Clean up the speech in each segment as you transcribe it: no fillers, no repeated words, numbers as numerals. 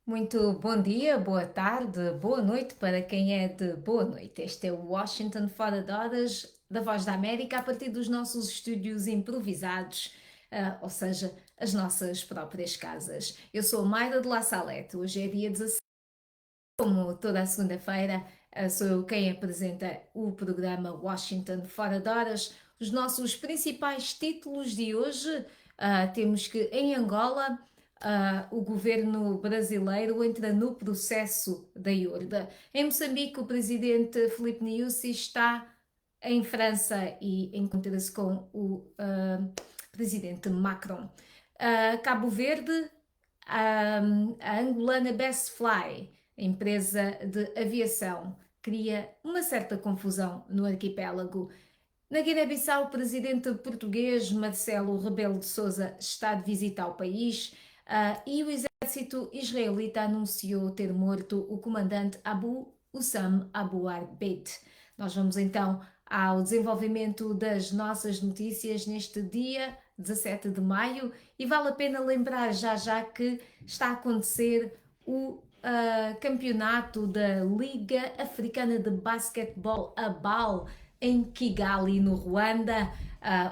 Muito bom dia, boa tarde, boa noite para quem é de boa noite. Este é o Washington Fora de Horas da Voz da América a partir dos nossos estúdios improvisados, ou seja, as nossas próprias casas. Eu sou a Mayra de La Salete, hoje é dia 16, como toda a segunda-feira, sou eu quem apresenta o programa Washington Fora de Horas. Os nossos principais títulos de hoje, temos que em Angola o governo brasileiro entra no processo da IURDA. Em Moçambique, o presidente Filipe Nyusi está em França e encontra-se com o presidente Macron. Cabo Verde, a angolana Best Fly, a empresa de aviação, cria uma certa confusão no arquipélago. Na Guiné-Bissau, o presidente português Marcelo Rebelo de Sousa está de visita ao país, e o exército israelita anunciou ter morto o comandante Abu Ussam Abu Arbeid. Nós vamos então ao desenvolvimento das nossas notícias neste dia 17 de maio e vale a pena lembrar já que está a acontecer o campeonato da Liga Africana de Basquetebol ABAL em Kigali, no Ruanda.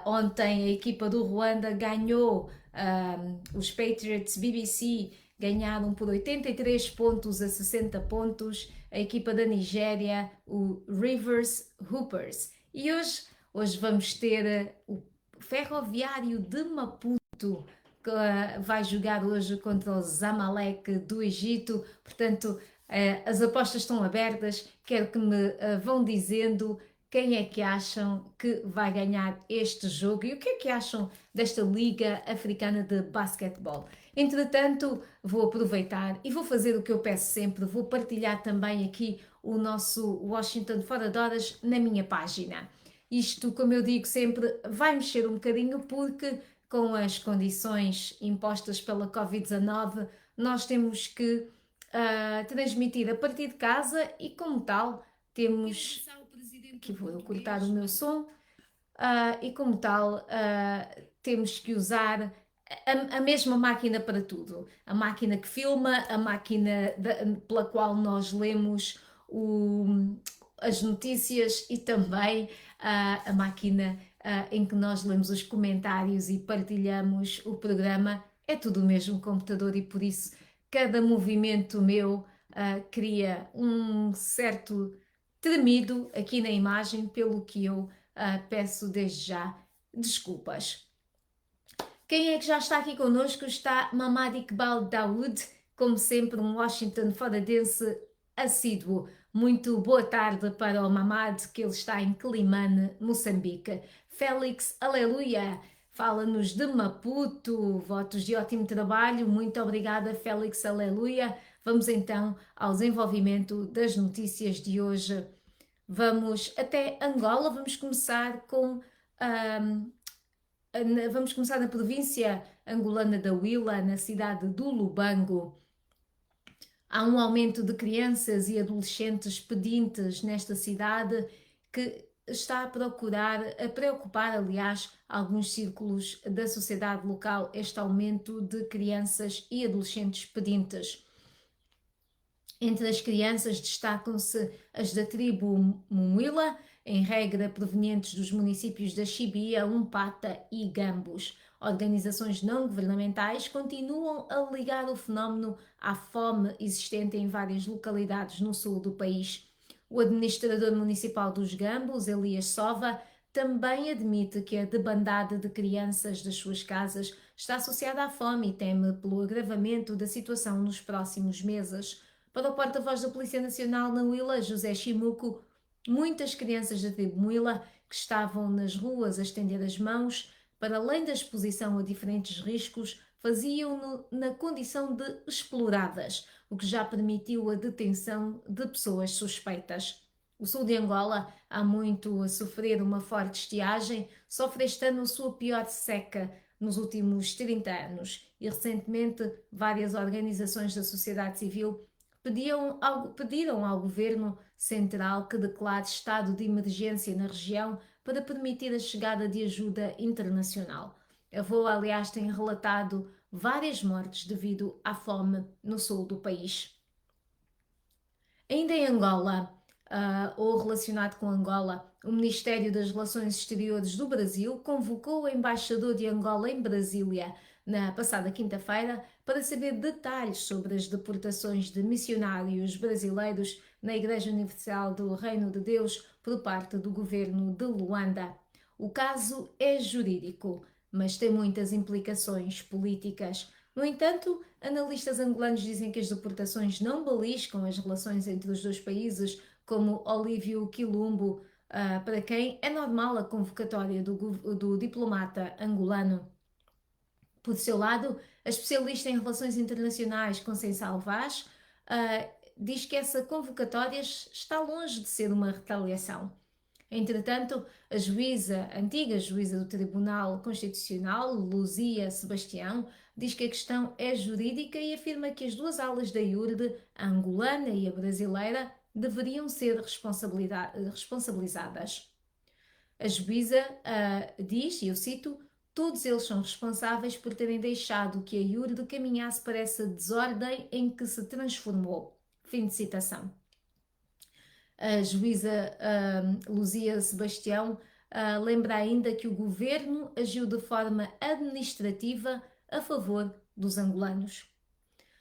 Ontem a equipa do Ruanda ganhou, os Patriots BBC ganharam por 83 pontos a 60 pontos, a equipa da Nigéria, o Rivers Hoopers. E hoje vamos ter o Ferroviário de Maputo, que vai jogar hoje contra o Zamalek do Egito. Portanto, as apostas estão abertas. Quero que me vão dizendo quem é que acham que vai ganhar este jogo e o que é que acham desta Liga Africana de Basquetebol. Entretanto, vou aproveitar e vou fazer o que eu peço sempre, vou partilhar também aqui o nosso Washington Fora de Horas na minha página. Isto, como eu digo sempre, vai mexer um bocadinho porque com as condições impostas pela Covid-19, nós temos que transmitir a partir de casa e como tal temos que vou eu cortar o meu som, e como tal temos que usar a mesma máquina para tudo. A máquina que filma, a máquina pela qual nós lemos as notícias e também a máquina em que nós lemos os comentários e partilhamos o programa. É tudo o mesmo computador e por isso cada movimento meu cria um certo tremido aqui na imagem, pelo que eu peço desde já desculpas. Quem é que já está aqui connosco? Está Mamad Iqbal Daoud, como sempre um Washington foradense assíduo. Muito boa tarde para o Mamad, que ele está em Climane, Moçambique. Félix, aleluia, fala-nos de Maputo, votos de ótimo trabalho, muito obrigada Félix, aleluia. Vamos então ao desenvolvimento das notícias de hoje. Vamos até Angola, vamos começar na província angolana da Huila, na cidade do Lubango. Há um aumento de crianças e adolescentes pedintes nesta cidade que está a preocupar, aliás, alguns círculos da sociedade local, este aumento de crianças e adolescentes pedintes. Entre as crianças destacam-se as da tribo Mumuila, em regra provenientes dos municípios da Chibia, Umpata e Gambos. Organizações não governamentais continuam a ligar o fenómeno à fome existente em várias localidades no sul do país. O administrador municipal dos Gambos, Elias Sova, também admite que a debandada de crianças das suas casas está associada à fome e teme pelo agravamento da situação nos próximos meses. Para o porta-voz da Polícia Nacional na Huila, José Chimuco, muitas crianças da tribo Muila que estavam nas ruas a estender as mãos, para além da exposição a diferentes riscos, faziam-no na condição de exploradas, o que já permitiu a detenção de pessoas suspeitas. O sul de Angola, há muito a sofrer uma forte estiagem, sofre este ano a sua pior seca nos últimos 30 anos e recentemente várias organizações da sociedade civil pediram ao governo central que declare estado de emergência na região para permitir a chegada de ajuda internacional. A VOA, aliás, tem relatado várias mortes devido à fome no sul do país. Ainda em Angola, ou relacionado com Angola, o Ministério das Relações Exteriores do Brasil convocou o embaixador de Angola em Brasília na passada quinta-feira para saber detalhes sobre as deportações de missionários brasileiros na Igreja Universal do Reino de Deus por parte do governo de Luanda. O caso é jurídico, mas tem muitas implicações políticas. No entanto, analistas angolanos dizem que as deportações não beliscam as relações entre os dois países, como Olívio Quilumbo, para quem é normal a convocatória do diplomata angolano. Por seu lado, a especialista em relações internacionais, Conceição Vaz, diz que essa convocatória está longe de ser uma retaliação. Entretanto, a antiga juíza do Tribunal Constitucional, Luzia Sebastião, diz que a questão é jurídica e afirma que as duas alas da IURD, a angolana e a brasileira, deveriam ser responsabilizadas. A juíza diz, e eu cito, todos eles são responsáveis por terem deixado que a IURD caminhasse para essa desordem em que se transformou. Fim de citação. A juíza Luzia Sebastião lembra ainda que o governo agiu de forma administrativa a favor dos angolanos.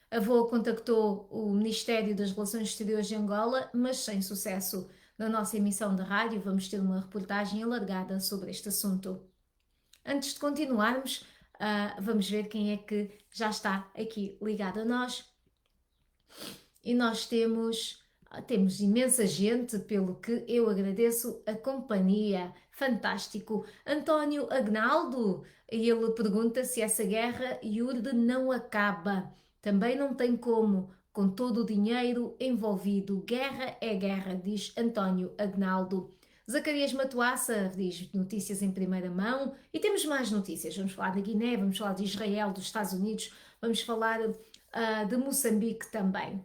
A VOA contactou o Ministério das Relações Exteriores de Angola, mas sem sucesso. Na nossa emissão de rádio vamos ter uma reportagem alargada sobre este assunto. Antes de continuarmos, vamos ver quem é que já está aqui ligado a nós. E nós temos imensa gente, pelo que eu agradeço a companhia. Fantástico. António Agnaldo, ele pergunta se essa guerra IURD não acaba. Também não tem como, com todo o dinheiro envolvido. Guerra é guerra, diz António Agnaldo. Zacarias Matuaça diz notícias em primeira mão e temos mais notícias. Vamos falar da Guiné, vamos falar de Israel, dos Estados Unidos, vamos falar de Moçambique também.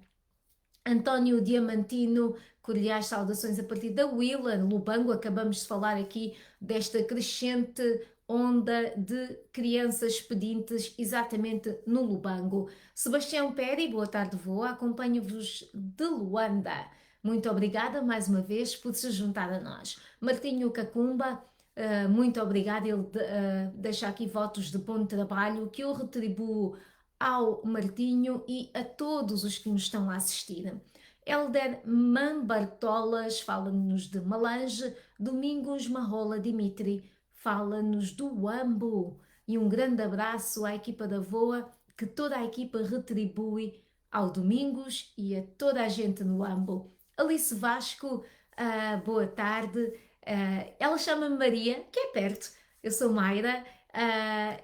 António Diamantino, cordiais saudações a partir da Willa, Lubango. Acabamos de falar aqui desta crescente onda de crianças pedintes exatamente no Lubango. Sebastião Peri, boa tarde, voa. Acompanho-vos de Luanda. Muito obrigada mais uma vez por se juntar a nós. Martinho Cacumba, muito obrigada. Ele deixa aqui votos de bom trabalho que eu retribuo ao Martinho e a todos os que nos estão a assistir. Helder Mambartolas fala-nos de Malange, Domingos Marrola Dimitri fala-nos do Uambo e um grande abraço à equipa da VOA, que toda a equipa retribui ao Domingos e a toda a gente no Uambo. Alice Vasco, boa tarde, ela chama-me Maria, que é perto, eu sou Mayra,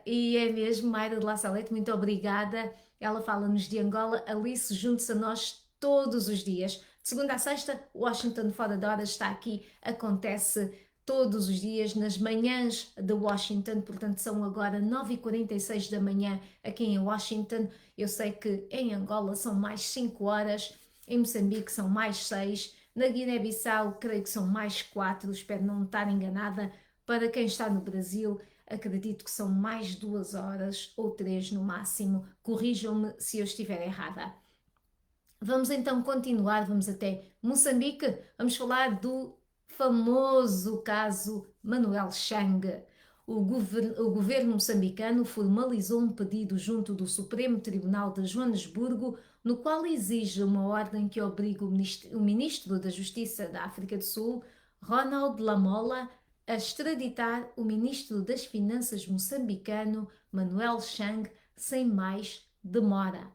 e é mesmo Mayra de La Salete, muito obrigada. Ela fala-nos de Angola. Alice, junte-se a nós todos os dias. De segunda a sexta, Washington Fora de Horas está aqui, acontece todos os dias, nas manhãs de Washington, portanto são agora 9h46 da manhã aqui em Washington. Eu sei que em Angola são mais 5 horas, em Moçambique são mais 6, na Guiné-Bissau creio que são mais 4, espero não estar enganada. Para quem está no Brasil, acredito que são mais 2 horas ou 3 no máximo. Corrijam-me se eu estiver errada. Vamos então continuar, vamos até Moçambique. Vamos falar do famoso caso Manuel Chang. O governo moçambicano formalizou um pedido junto do Supremo Tribunal de Joanesburgo, no qual exige uma ordem que obrigue o ministro da Justiça da África do Sul, Ronald Lamola, a extraditar o ministro das Finanças moçambicano, Manuel Chang, sem mais demora.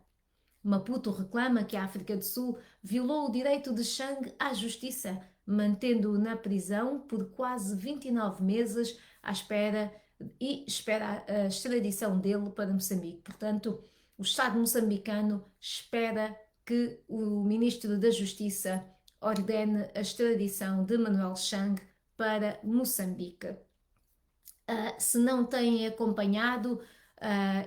Maputo reclama que a África do Sul violou o direito de Chang à justiça, mantendo-o na prisão por quase 29 meses à espera a extradição dele para Moçambique. Portanto, o Estado moçambicano espera que o Ministro da Justiça ordene a extradição de Manuel Chang para Moçambique. Se não têm acompanhado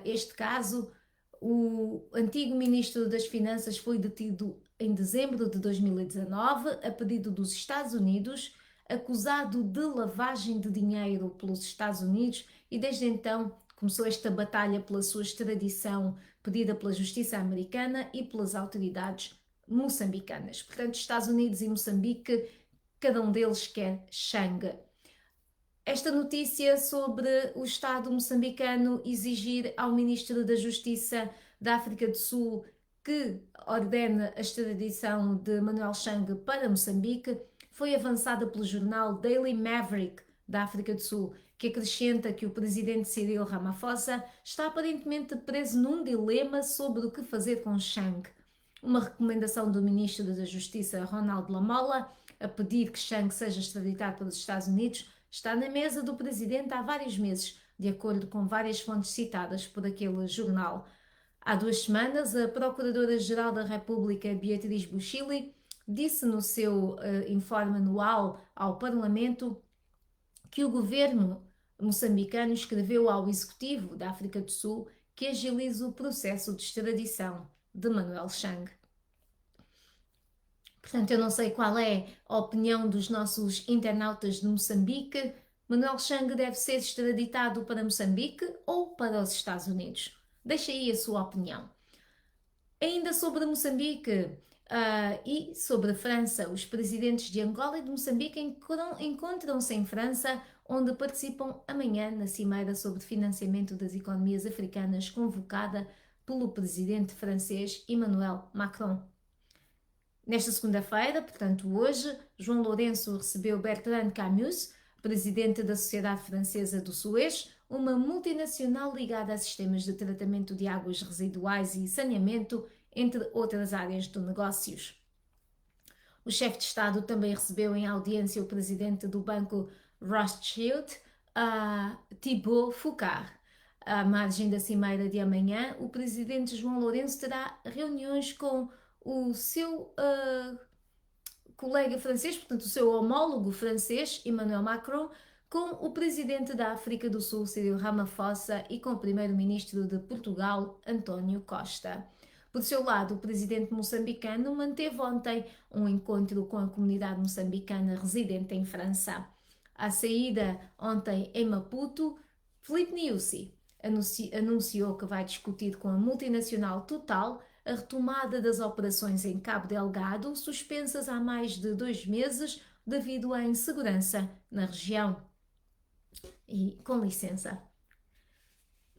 este caso, o antigo Ministro das Finanças foi detido em dezembro de 2019 a pedido dos Estados Unidos, acusado de lavagem de dinheiro pelos Estados Unidos, e desde então começou esta batalha pela sua extradição pedida pela justiça americana e pelas autoridades moçambicanas. Portanto, Estados Unidos e Moçambique, cada um deles quer Chang. Esta notícia sobre o Estado moçambicano exigir ao Ministro da Justiça da África do Sul que ordene a extradição de Manuel Chang para Moçambique foi avançada pelo jornal Daily Maverick da África do Sul, que acrescenta que o presidente Cyril Ramaphosa está aparentemente preso num dilema sobre o que fazer com Chang. Uma recomendação do Ministro da Justiça, Ronald Lamola, a pedir que Chang seja extraditado para os Estados Unidos, está na mesa do presidente há vários meses, de acordo com várias fontes citadas por aquele jornal. Há 2 semanas, a Procuradora-Geral da República, Beatriz Buchili, disse no seu informe anual ao Parlamento que o governo moçambicano escreveu ao Executivo da África do Sul que agilize o processo de extradição de Manuel Chang. Portanto, eu não sei qual é a opinião dos nossos internautas de Moçambique. Manuel Chang deve ser extraditado para Moçambique ou para os Estados Unidos? Deixe aí a sua opinião. Ainda sobre Moçambique e sobre a França, os presidentes de Angola e de Moçambique encontram-se em França, onde participam amanhã na cimeira sobre financiamento das economias africanas convocada pelo presidente francês Emmanuel Macron. Nesta segunda-feira, portanto hoje, João Lourenço recebeu Bertrand Camus, presidente da Sociedade Francesa do Suez, uma multinacional ligada a sistemas de tratamento de águas residuais e saneamento, entre outras áreas de negócios. O chefe de Estado também recebeu em audiência o presidente do banco Rothschild, Thibaut Foucault. À margem da cimeira de amanhã, o presidente João Lourenço terá reuniões com o seu colega francês, portanto o seu homólogo francês, Emmanuel Macron, com o presidente da África do Sul, Cyril Ramaphosa, e com o primeiro-ministro de Portugal, António Costa. Por seu lado, o presidente moçambicano manteve ontem um encontro com a comunidade moçambicana residente em França. À saída ontem em Maputo, Filipe Nyusi anunciou que vai discutir com a multinacional Total a retomada das operações em Cabo Delgado, suspensas há mais de 2 meses devido à insegurança na região. E, com licença,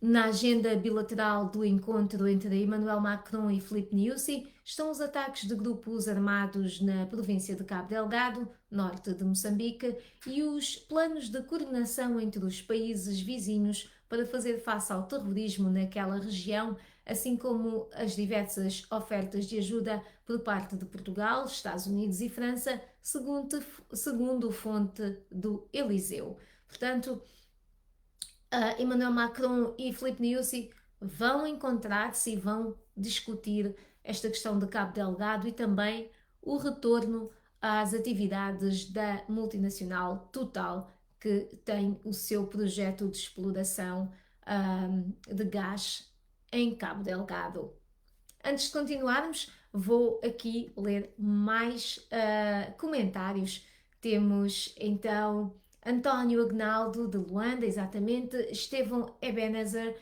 na agenda bilateral do encontro entre Emmanuel Macron e Filipe Nyusi estão os ataques de grupos armados na província de Cabo Delgado, norte de Moçambique, e os planos de coordenação entre os países vizinhos para fazer face ao terrorismo naquela região, assim como as diversas ofertas de ajuda por parte de Portugal, Estados Unidos e França, segundo fonte do Eliseu. Portanto, Emmanuel Macron e Filipe Nyusi vão encontrar-se e vão discutir esta questão de Cabo Delgado e também o retorno às atividades da multinacional Total, que tem o seu projeto de exploração de gás em Cabo Delgado. Antes de continuarmos, vou aqui ler mais comentários. Temos então António Agnaldo de Luanda, exatamente, Estevão Ebenezer,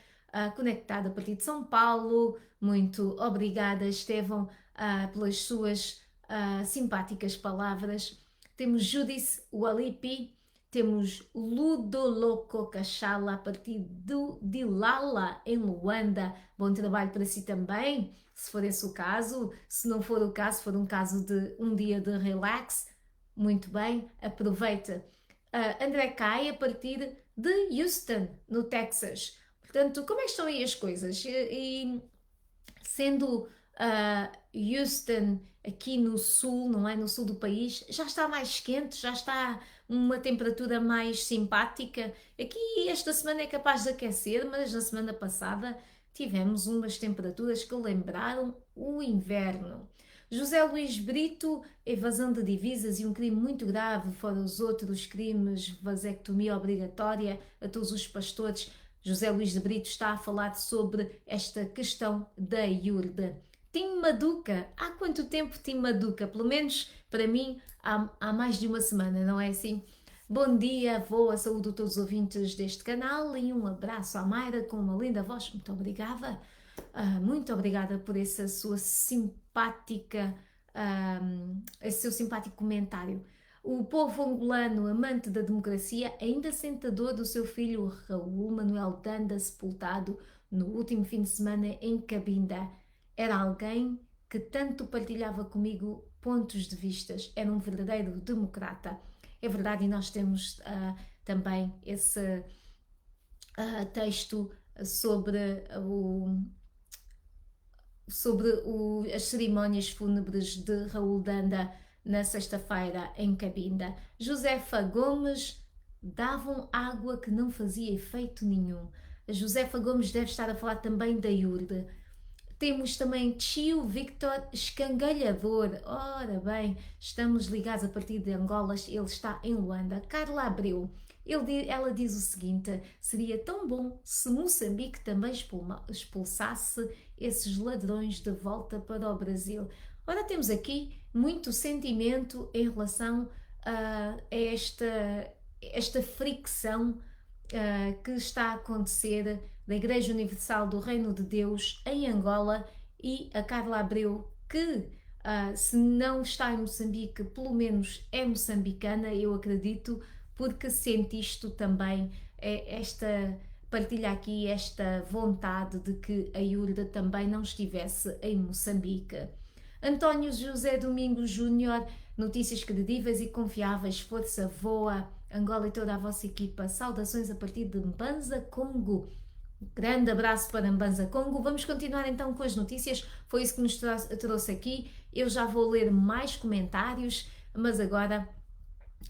conectado a partir de São Paulo. Muito obrigada, Estevão, pelas suas simpáticas palavras. Temos Judice Walipi, temos Ludoloco Cachala a partir do Dilala, em Luanda. Bom trabalho para si também, se for esse o caso. Se não for o caso, for um caso de um dia de relax, muito bem, aproveita. André Cai, a partir de Houston, no Texas. Portanto, como é que estão aí as coisas? E sendo Houston aqui no sul, não é? No sul do país, já está mais quente, já está uma temperatura mais simpática. Aqui esta semana é capaz de aquecer, mas na semana passada tivemos umas temperaturas que lembraram o inverno. José Luís Brito, evasão de divisas e um crime muito grave, fora os outros crimes, vasectomia obrigatória a todos os pastores. José Luís de Brito está a falar sobre esta questão da iurde. Tim Maduca, há quanto tempo Tim Maduca? Pelo menos para mim há mais de uma semana, não é assim? Bom dia, boa saúde a todos os ouvintes deste canal e um abraço à Mayra com uma linda voz. Muito obrigada. Muito obrigada por essa sua simpática, esse seu simpático comentário. O povo angolano, amante da democracia, ainda sente a dor do seu filho Raul Manuel Danda, sepultado no último fim de semana em Cabinda. Era alguém que tanto partilhava comigo pontos de vistas, era um verdadeiro democrata. É verdade, e nós temos também esse texto sobre as cerimónias fúnebres de Raul Danda na sexta-feira em Cabinda. Josefa Gomes, davam água que não fazia efeito nenhum. A Josefa Gomes deve estar a falar também da Iurde. Temos também tio Victor Escangalhador. Ora bem, estamos ligados a partir de Angola, ele está em Luanda. Carla Abreu, ela diz o seguinte: seria tão bom se Moçambique também expulsasse esses ladrões de volta para o Brasil. Ora, temos aqui muito sentimento em relação a esta fricção que está a acontecer da Igreja Universal do Reino de Deus em Angola, e a Carla Abreu, que se não está em Moçambique, pelo menos é moçambicana, eu acredito, porque sente isto também, partilha aqui esta vontade de que a Iurda também não estivesse em Moçambique. António José Domingos Júnior, notícias credíveis e confiáveis, força voa, Angola e toda a vossa equipa, saudações a partir de Mbanza, Congo. Grande abraço para Mbanza, Congo. Vamos continuar então com as notícias, foi isso que nos trouxe aqui. Eu já vou ler mais comentários, mas agora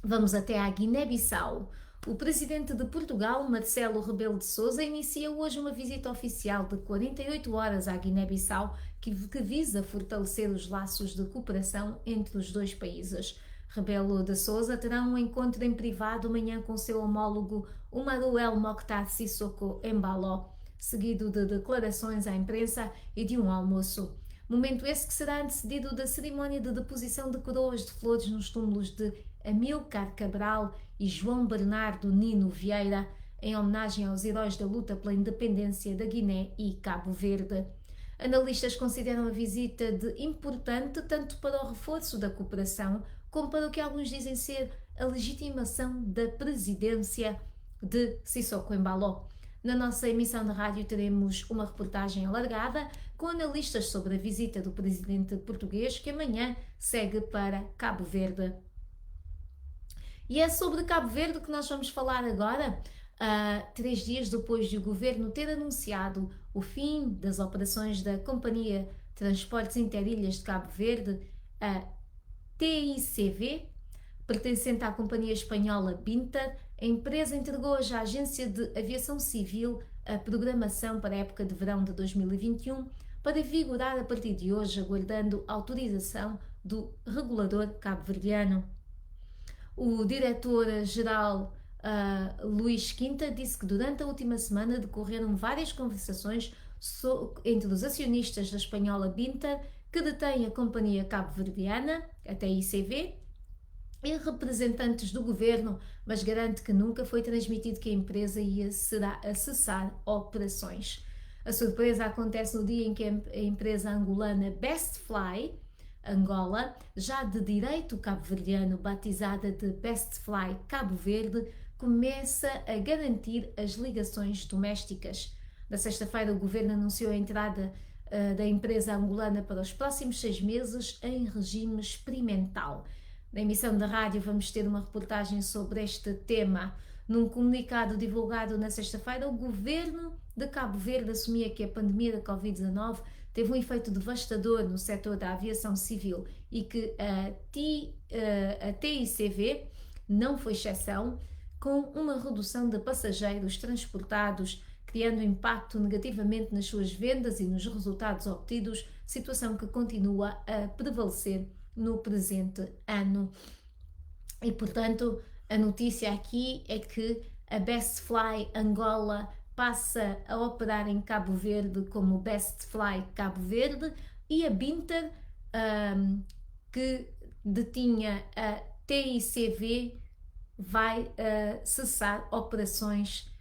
vamos até à Guiné-Bissau. O presidente de Portugal, Marcelo Rebelo de Sousa, inicia hoje uma visita oficial de 48 horas à Guiné-Bissau que visa fortalecer os laços de cooperação entre os dois países. Rebelo de Sousa terá um encontro em privado amanhã com seu homólogo Umaru El Mokhtar Sissoko Embalo, seguido de declarações à imprensa e de um almoço. Momento esse que será antecedido da cerimónia de deposição de coroas de flores nos túmulos de Amílcar Cabral e João Bernardo Nino Vieira, em homenagem aos heróis da luta pela independência da Guiné e Cabo Verde. Analistas consideram a visita de importante tanto para o reforço da cooperação como para o que alguns dizem ser a legitimação da presidência de Sissoko Embalo. Na nossa emissão de rádio teremos uma reportagem alargada com analistas sobre a visita do presidente português, que amanhã segue para Cabo Verde. E é sobre Cabo Verde que nós vamos falar agora, 3 dias depois de o governo ter anunciado o fim das operações da Companhia Transportes Interilhas de Cabo Verde, a TICV, pertencente à companhia espanhola Binter. A empresa entregou hoje à Agência de Aviação Civil a programação para a época de verão de 2021 para vigorar a partir de hoje, aguardando autorização do regulador cabo-verdiano. O diretor-geral Luís Quinta disse que durante a última semana decorreram várias conversações entre os acionistas da espanhola Binter, que detém a companhia cabo-verdiana, a TICV, e representantes do governo, mas garante que nunca foi transmitido que a empresa ia cessar operações. A surpresa acontece no dia em que a empresa angolana Bestfly Angola, já de direito cabo-verdiano batizada de Bestfly Cabo Verde, começa a garantir as ligações domésticas. Na sexta-feira, o governo anunciou a entrada da empresa angolana para os próximos 6 meses em regime experimental. Na emissão da rádio vamos ter uma reportagem sobre este tema. Num comunicado divulgado na sexta-feira, o governo de Cabo Verde assumia que a pandemia da Covid-19 teve um efeito devastador no setor da aviação civil e que a TICV não foi exceção, com uma redução de passageiros transportados, criando impacto negativamente nas suas vendas e nos resultados obtidos, situação que continua a prevalecer no presente ano. E, portanto, a notícia aqui é que a Bestfly Angola passa a operar em Cabo Verde como Bestfly Cabo Verde, e a Binter, que detinha a TICV, vai cessar operações,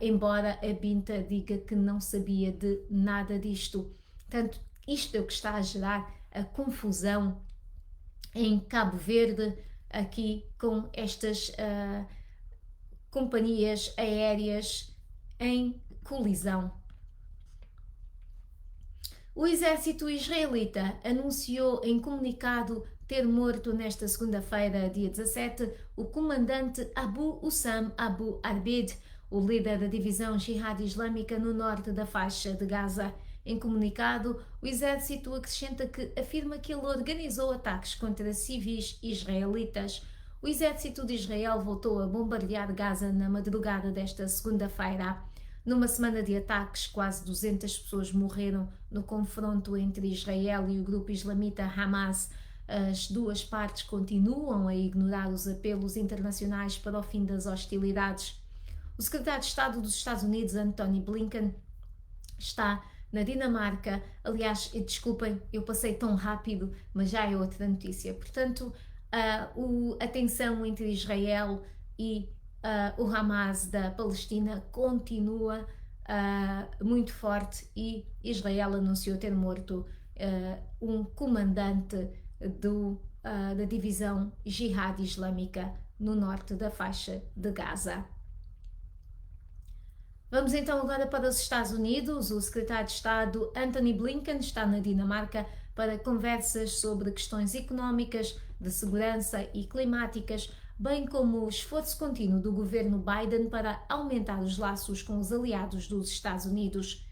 embora a Binta diga que não sabia de nada disto. Portanto, isto é o que está a gerar a confusão em Cabo Verde, aqui com estas companhias aéreas em colisão. O exército israelita anunciou em comunicado ter morto nesta segunda-feira, dia 17, o comandante Abu Ussam Abu Arbid, o líder da divisão Jihad Islâmica no norte da faixa de Gaza. Em comunicado, o exército acrescenta que afirma que ele organizou ataques contra civis israelitas. O exército de Israel voltou a bombardear Gaza na madrugada desta segunda-feira. Numa semana de ataques, quase 200 pessoas morreram no confronto entre Israel e o grupo islamita Hamas. As duas partes continuam a ignorar os apelos internacionais para o fim das hostilidades. O secretário de Estado dos Estados Unidos, Antony Blinken, está na Dinamarca. Aliás, desculpem, eu passei tão rápido, mas já é outra notícia. Portanto, a tensão entre Israel e o Hamas da Palestina continua muito forte e Israel anunciou ter morto um comandante da divisão Jihad Islâmica no norte da faixa de Gaza. Vamos então agora para os Estados Unidos. O secretário de Estado Antony Blinken está na Dinamarca para conversas sobre questões económicas, de segurança e climáticas, bem como o esforço contínuo do governo Biden para aumentar os laços com os aliados dos Estados Unidos.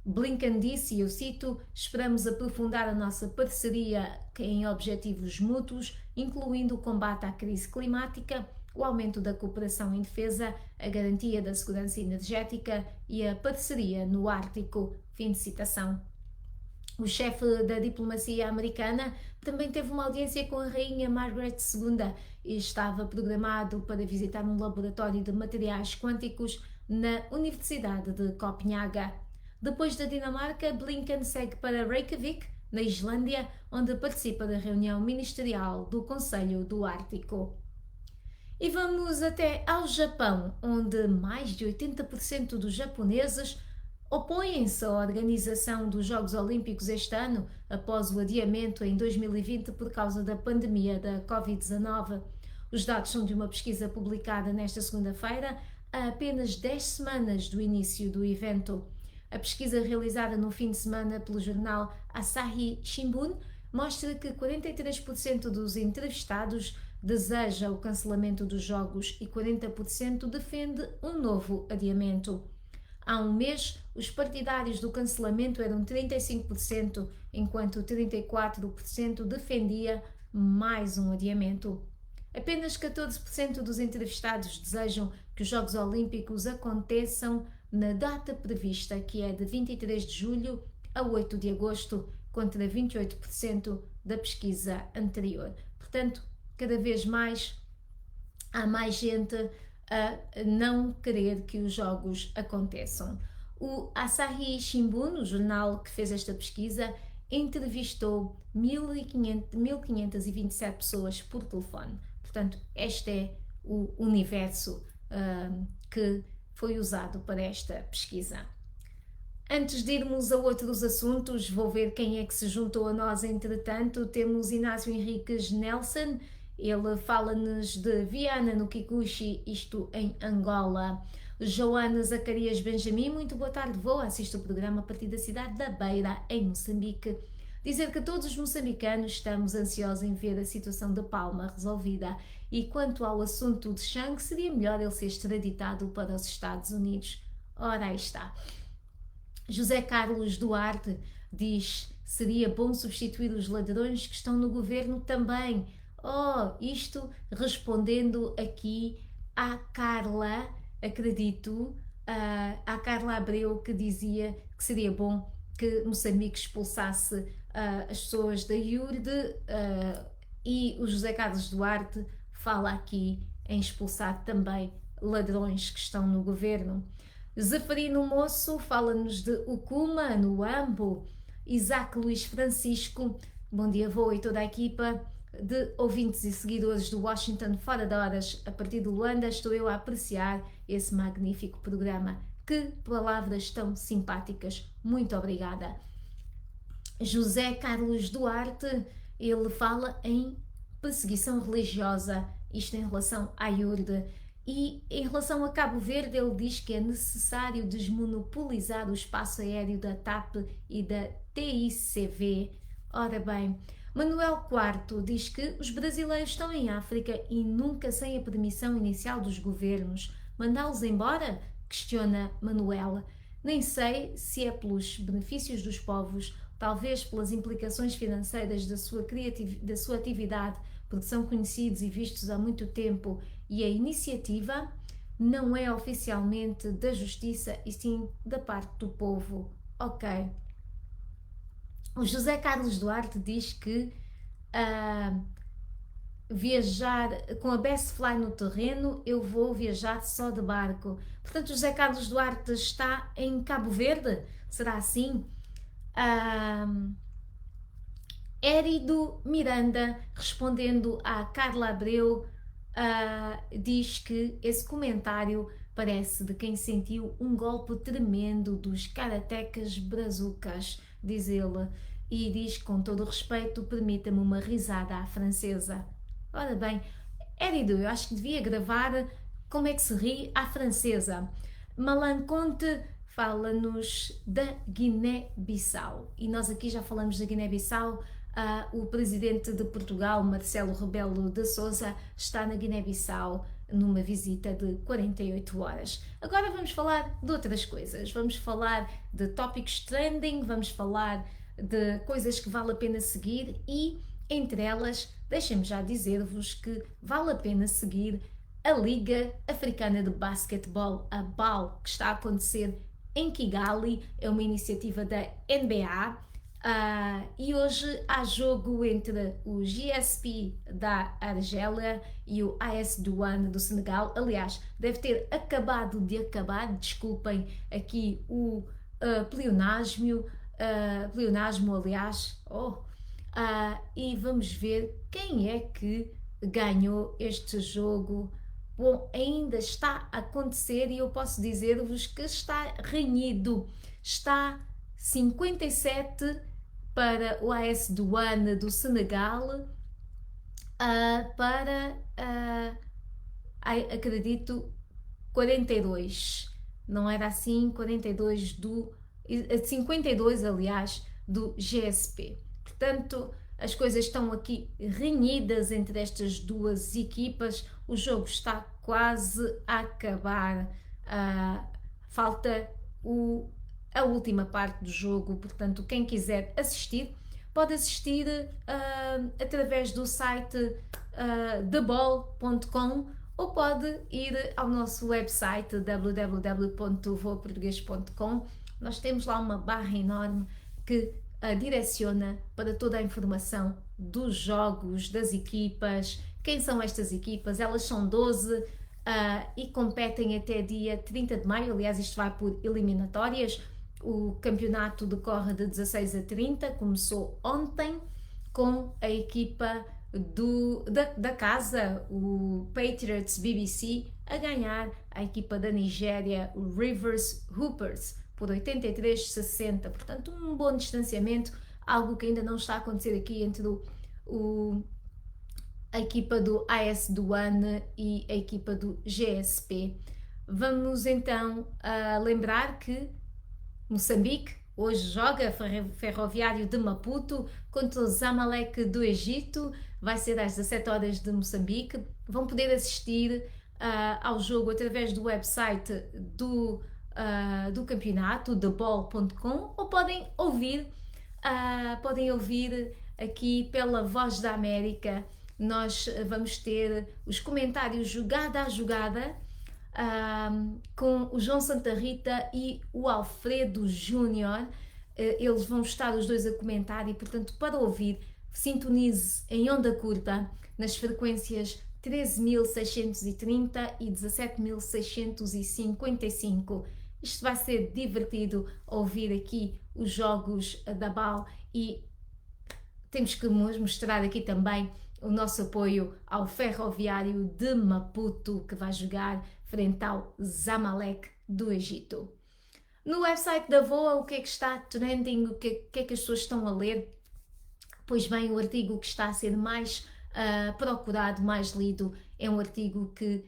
Blinken disse, e eu cito, esperamos aprofundar a nossa parceria em objetivos mútuos, incluindo o combate à crise climática, o aumento da cooperação em defesa, a garantia da segurança energética e a parceria no Ártico. Fim de citação. O chefe da diplomacia americana também teve uma audiência com a rainha Margaret II e estava programado para visitar um laboratório de materiais quânticos na Universidade de Copenhaga. Depois da Dinamarca, Blinken segue para Reykjavik, na Islândia, onde participa da reunião ministerial do Conselho do Ártico. E vamos até ao Japão, onde mais de 80% dos japoneses opõem-se à organização dos Jogos Olímpicos este ano, após o adiamento em 2020 por causa da pandemia da Covid-19. Os dados são de uma pesquisa publicada nesta segunda-feira, a apenas 10 semanas do início do evento. A pesquisa realizada no fim de semana pelo jornal Asahi Shimbun mostra que 43% dos entrevistados deseja o cancelamento dos jogos e 40% defende um novo adiamento. Há um mês, os partidários do cancelamento eram 35%, enquanto 34% defendia mais um adiamento. Apenas 14% dos entrevistados desejam que os Jogos Olímpicos aconteçam na data prevista, que é de 23 de julho a 8 de agosto, contra 28% da pesquisa anterior. Portanto, cada vez mais há mais gente a não querer que os jogos aconteçam. O Asahi Shimbun, o jornal que fez esta pesquisa, entrevistou 1.527 pessoas por telefone. Portanto, este é o universo que foi usado para esta pesquisa. Antes de irmos a outros assuntos, vou ver quem é que se juntou a nós entretanto. Temos Inácio Henriques Nelson, ele fala-nos de Viana no Kikuchi, isto em Angola. Joana Zacarias Benjamin, muito boa tarde, vou assistir o programa a partir da cidade da Beira, em Moçambique. Dizer que todos os moçambicanos estamos ansiosos em ver a situação de Palma resolvida e quanto ao assunto de Chang, seria melhor ele ser extraditado para os Estados Unidos. Ora, aí está. José Carlos Duarte diz, seria bom substituir os ladrões que estão no governo também. Isto respondendo aqui à Carla, acredito, à Carla Abreu, que dizia que seria bom que Moçambique expulsasse as pessoas da IURD, e o José Carlos Duarte fala aqui em expulsar também ladrões que estão no governo. Zeferino Moço fala-nos de Ukuma, no Ambo. Isaac Luís Francisco, bom dia, vou e toda a equipa. de ouvintes e seguidores do Washington Fora de Horas a partir de Luanda, estou eu a apreciar esse magnífico programa. Que palavras tão simpáticas. Muito obrigada. José Carlos Duarte, ele fala em perseguição religiosa, isto em relação à IURD. E em relação a Cabo Verde, ele diz que é necessário desmonopolizar o espaço aéreo da TAP e da TICV. Ora bem, Manuel IV diz que os brasileiros estão em África e nunca sem a permissão inicial dos governos. Mandá-los embora? Questiona Manuel. Nem sei se é pelos benefícios dos povos, talvez pelas implicações financeiras da sua atividade, porque são conhecidos e vistos há muito tempo, e a iniciativa não é oficialmente da justiça e sim da parte do povo. Ok. O José Carlos Duarte diz que viajar com a Best Fly no terreno, eu vou viajar só de barco. Portanto, José Carlos Duarte está em Cabo Verde? Será assim? Érido Miranda, respondendo a Carla Abreu, diz que esse comentário parece de quem sentiu um golpe tremendo dos karatecas brazucas, diz ele, e diz com todo o respeito, permita-me uma risada à francesa. Ora bem, Érido, eu acho que devia gravar como é que se ri à francesa. Malan Conte fala-nos da Guiné-Bissau, e nós aqui já falamos da Guiné-Bissau. O presidente de Portugal, Marcelo Rebelo de Sousa, está na Guiné-Bissau numa visita de 48 horas. Agora vamos falar de outras coisas, vamos falar de tópicos trending, vamos falar de coisas que vale a pena seguir e, entre elas, deixem-me já dizer-vos que vale a pena seguir a Liga Africana de Basquetebol, a BAL, que está a acontecer em Kigali, é uma iniciativa da NBA. E hoje há jogo entre o GSP da Argélia e o AS Douane do Senegal. Aliás, deve ter acabado de acabar, desculpem aqui o pleonasmo, aliás. E vamos ver quem é que ganhou este jogo. Bom, ainda está a acontecer e eu posso dizer-vos que está renhido. Está 57 para o AS Douane do Senegal, para, acredito, 42. Não era assim? 42 52, aliás, do GSP. Portanto, as coisas estão aqui renhidas entre estas duas equipas. O jogo está quase a acabar. Falta a última parte do jogo, portanto, quem quiser assistir, pode assistir através do site theball.com ou pode ir ao nosso website www.voaportugues.com. Nós temos lá uma barra enorme que direciona para toda a informação dos jogos, das equipas, quem são estas equipas. Elas são 12 e competem até dia 30 de maio, aliás isto vai por eliminatórias. O campeonato decorre de 16 a 30, começou ontem com a equipa da casa, o Patriots BBC, a ganhar a equipa da Nigéria, o Rivers Hoopers, por 83-60, portanto um bom distanciamento, algo que ainda não está a acontecer aqui entre a equipa do AS Douane e a equipa do GSP. Vamos então lembrar que Moçambique hoje joga Ferroviário de Maputo contra o Zamalek do Egito, vai ser às 17 horas de Moçambique. Vão poder assistir ao jogo através do website do campeonato, theball.com, ou podem ouvir aqui pela Voz da América. Nós vamos ter os comentários jogada a jogada com o João Santa Rita e o Alfredo Júnior. Eles vão estar os dois a comentar e, portanto, para ouvir, sintonize em onda curta nas frequências 13.630 e 17.655. Isto vai ser divertido ouvir aqui os jogos da BAL e temos que mostrar aqui também o nosso apoio ao Ferroviário de Maputo, que vai jogar frente ao Zamalek do Egito. No website da VOA, o que é que está trending, o que é que as pessoas estão a ler? Pois bem, o artigo que está a ser mais procurado, mais lido, é um artigo que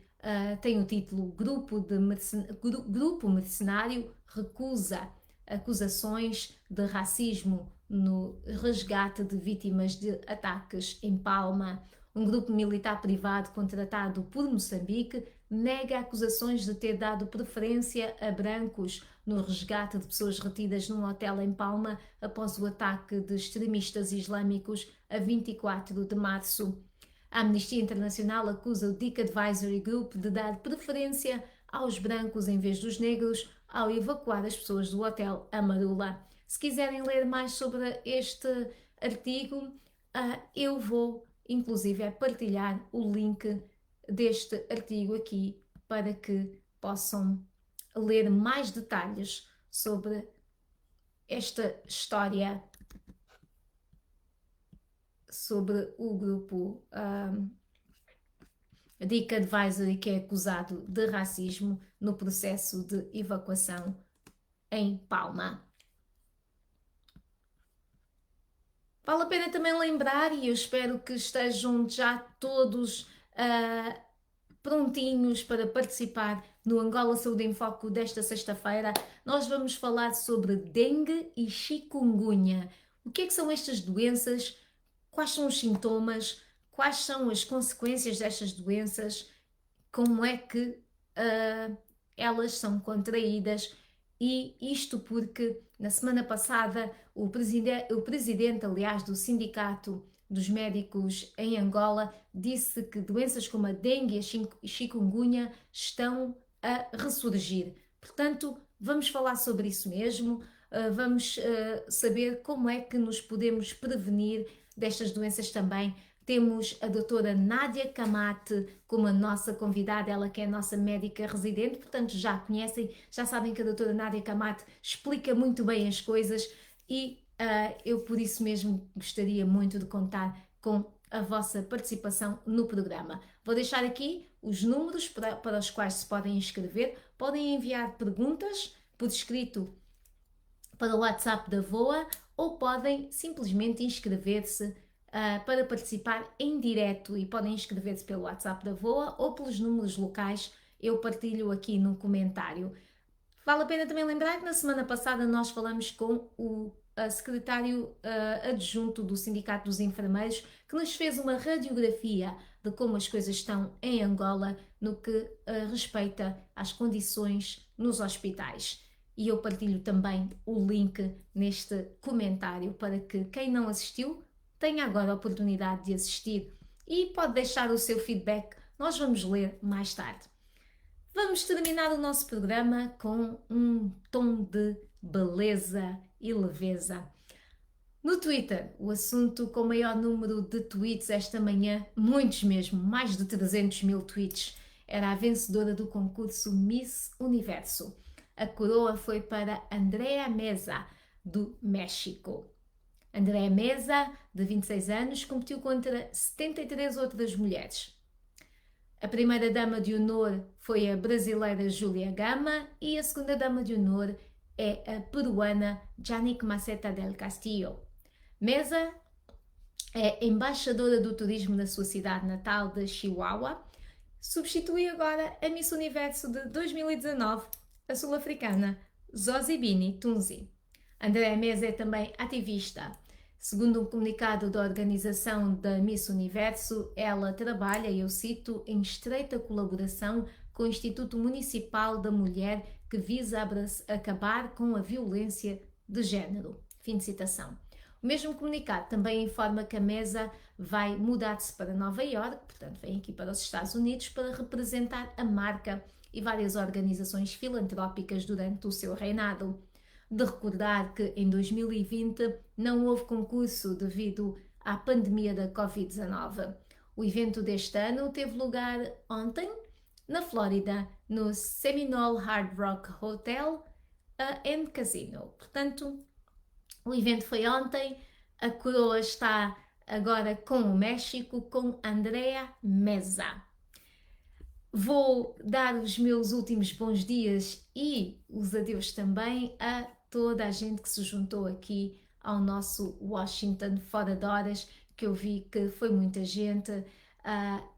tem o título Grupo Mercenário recusa acusações de racismo no resgate de vítimas de ataques em Palma. Um grupo militar privado contratado por Moçambique nega acusações de ter dado preferência a brancos no resgate de pessoas retidas num hotel em Palma após o ataque de extremistas islâmicos a 24 de março. A Amnistia Internacional acusa o Dick Advisory Group de dar preferência aos brancos em vez dos negros ao evacuar as pessoas do hotel Amarula. Se quiserem ler mais sobre este artigo, eu vou inclusive partilhar o link deste artigo aqui para que possam ler mais detalhes sobre esta história, sobre o grupo Dick Advisory, que é acusado de racismo no processo de evacuação em Palma. Vale a pena também lembrar, e eu espero que estejam já todos prontinhos para participar no Angola Saúde em Foco desta sexta-feira. Nós vamos falar sobre dengue e chikungunya. O que é que são estas doenças? Quais são os sintomas? Quais são as consequências destas doenças? Como é que elas são contraídas? E isto porque na semana passada o presidente, aliás, do Sindicato dos Médicos em Angola disse que doenças como a dengue e a chikungunya estão a ressurgir. Portanto, vamos falar sobre isso mesmo, vamos saber como é que nos podemos prevenir destas doenças também. Temos a doutora Nádia Camate como a nossa convidada, ela que é a nossa médica residente, portanto já conhecem, já sabem que a doutora Nádia Camate explica muito bem as coisas e eu por isso mesmo gostaria muito de contar com a vossa participação no programa. Vou deixar aqui os números para os quais se podem inscrever, podem enviar perguntas por escrito para o WhatsApp da VOA ou podem simplesmente inscrever-se para participar em direto e podem inscrever-se pelo WhatsApp da VOA ou pelos números locais, eu partilho aqui no comentário. Vale a pena também lembrar que na semana passada nós falamos com o secretário adjunto do Sindicato dos Enfermeiros, que nos fez uma radiografia de como as coisas estão em Angola no que respeita às condições nos hospitais. E eu partilho também o link neste comentário para que quem não assistiu tenha agora a oportunidade de assistir e pode deixar o seu feedback, nós vamos ler mais tarde. Vamos terminar o nosso programa com um tom de beleza e leveza. No Twitter, o assunto com maior número de tweets esta manhã, muitos mesmo, mais de 300 mil tweets, era a vencedora do concurso Miss Universo. A coroa foi para Andrea Meza, do México. Andrea Meza, de 26 anos, competiu contra 73 outras mulheres. A primeira dama de honor foi a brasileira Júlia Gama e a segunda dama de honor é a peruana Janik Maceta del Castillo. Meza é embaixadora do turismo na sua cidade natal de Chihuahua. Substitui agora a Miss Universo de 2019, a sul-africana Zozibini Tunzi. Andrea Meza é também ativista. Segundo um comunicado da organização da Miss Universo, ela trabalha, eu cito, em estreita colaboração com o Instituto Municipal da Mulher que visa acabar com a violência de género. Fim de citação. O mesmo comunicado também informa que a Meza vai mudar-se para Nova Iorque, portanto vem aqui para os Estados Unidos para representar a marca e várias organizações filantrópicas durante o seu reinado. De recordar que em 2020 não houve concurso devido à pandemia da Covid-19. O evento deste ano teve lugar ontem, na Flórida, no Seminole Hard Rock Hotel and Casino. Portanto, o evento foi ontem, a coroa está agora com o México, com Andrea Meza. Vou dar os meus últimos bons dias e os adeus também a toda a gente que se juntou aqui ao nosso Washington Fora de Horas, que eu vi que foi muita gente.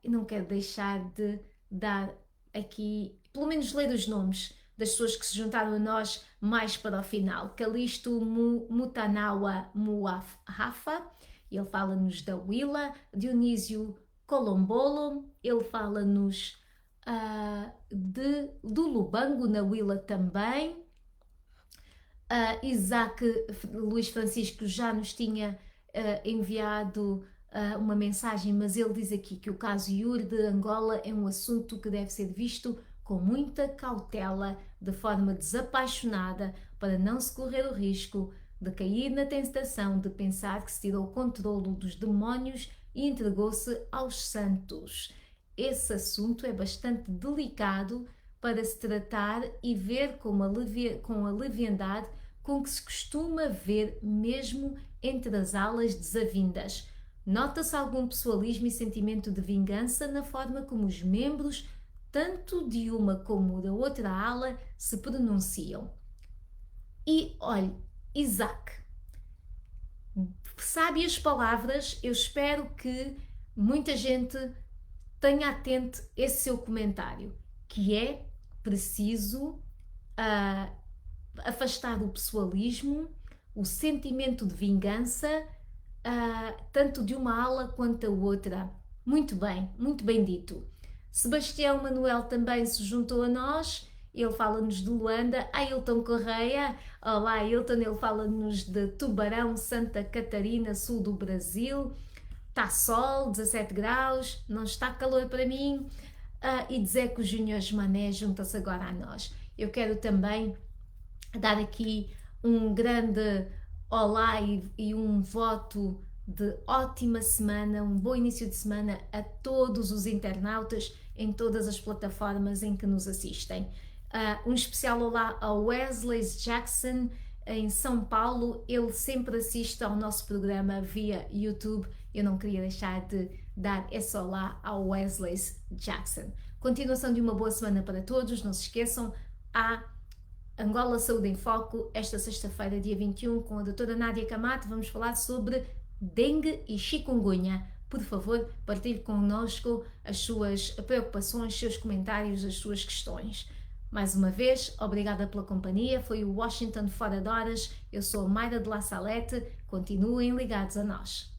Não quero deixar de dar aqui, pelo menos ler os nomes das pessoas que se juntaram a nós mais para o final. Calixto Mutanawa Muafafa, ele fala-nos da Willa. Dionísio Colombolo, ele fala-nos do Lubango, na Willa também. Isaac Luís Francisco já nos tinha enviado uma mensagem, mas ele diz aqui que o caso Yuri de Angola é um assunto que deve ser visto com muita cautela, de forma desapaixonada, para não se correr o risco de cair na tentação de pensar que se tirou o controlo dos demónios e entregou-se aos santos. Esse assunto é bastante delicado para se tratar e ver com a leviandade com que se costuma ver mesmo entre as alas desavindas. Nota-se algum pessoalismo e sentimento de vingança na forma como os membros, tanto de uma como da outra ala, se pronunciam. E, olhe, Isaac, sabe as palavras, eu espero que muita gente tenha atento esse seu comentário, que é preciso afastar o pessoalismo, o sentimento de vingança, tanto de uma ala quanto da outra. Muito bem dito. Sebastião Manuel também se juntou a nós, ele fala-nos de Luanda. Ailton Correia, olá Ailton, ele fala-nos de Tubarão, Santa Catarina, sul do Brasil. Está sol, 17 graus, não está calor para mim. E dizer que o Júnior Mané junta-se agora a nós. Eu quero também dar aqui um grande olá e um voto de ótima semana, um bom início de semana a todos os internautas em todas as plataformas em que nos assistem. Um especial olá ao Wesley Jackson em São Paulo, ele sempre assiste ao nosso programa via YouTube. Eu não queria deixar de dar esse olá ao Wesley Jackson. Continuação de uma boa semana para todos, não se esqueçam, há Angola Saúde em Foco, esta sexta-feira, dia 21, com a doutora Nádia Camato, vamos falar sobre dengue e chikungunya. Por favor, partilhe connosco as suas preocupações, os seus comentários, as suas questões. Mais uma vez, obrigada pela companhia, foi o Washington Fora de Horas, eu sou a Mayra de La Salete, continuem ligados a nós.